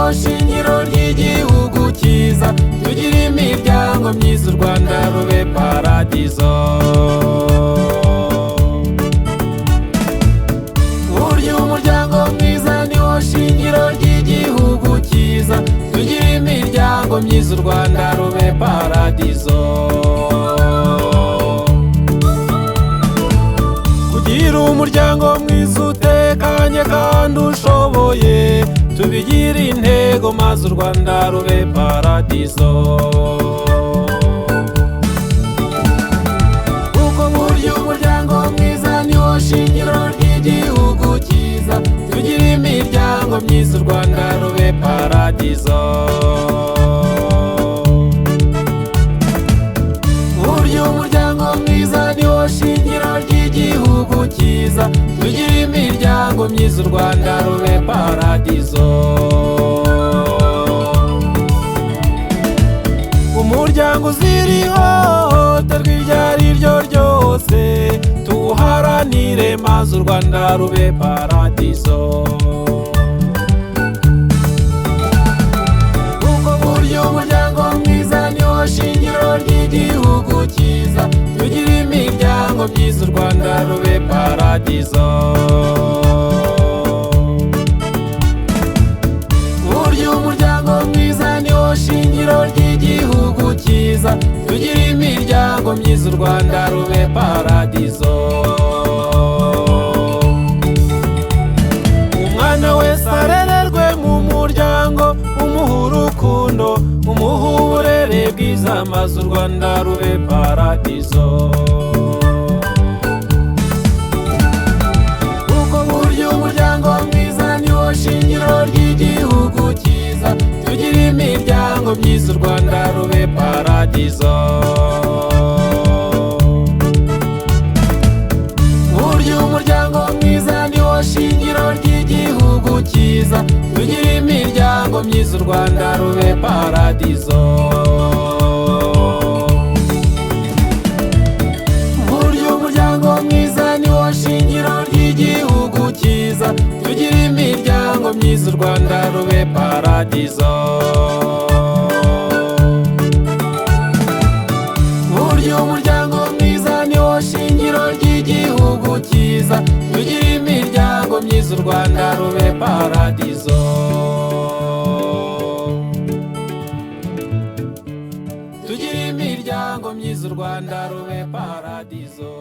niwo shingiro ry'igihugu cyiza, tugire imiryango myiza u Rwanda rube paradizo. Burya umuryango mwiza niwo shingiro ry'igihugu cyiza, tugire imiryango myiza u Rwanda rube paradizo. Kugira umuryango mwiza utekanye kandi ushoboye, tubigire intego maze u Rwanda rube paradizo. Kuko burya umuryango mwiza niwo shingiro ry'igihugu cyiza, tugire imiryango myiza u Rwanda rube paradizo. Burya umuryango mwiza niwo shingiro ry'igihugu cyiza, tugire imiryango myiza u Rwanda rube paradizo. Umuryango uzira ihohoterwa iryo ari ryo ryose, tuwuharanire maze u Rwanda rube paradizo. Kuko burya umuryango mwiza niwo shingiro ry'igihugu cyiza, tugire imiryango myiza u Rwanda rube paradizo. Burya umuryango mwiza niwo shingiro ry'igihugu cyiza, tugire imiryango myiza u Rwanda rube paradizo. Umwana wese arererwe mu muryango, umuha urukundo, umuha uburere bwiza maze u Rwanda rube paradizo. Kuko burya umuryango mwiza niwo shingiro ry'igihugu cyiza, tugire imiryango myiza u Rwanda rube paradizo. Burya umuryango mwiza niwo shingiro ry'igihugu cyiza, tugire imiryango myiza u Rwanda rube paradizo. Burya umuryango mwiza niwo shingiro ry'igihugu cyiza, tugire imiryango myiza u Rwanda rube paradizo. Burya umuryango mwiza niwo shingiro ry'igihugu cyiza, tugire imiryango myiza u Rwanda rube paradizo. Tugire imiryango myiza u Rwanda rube paradizo.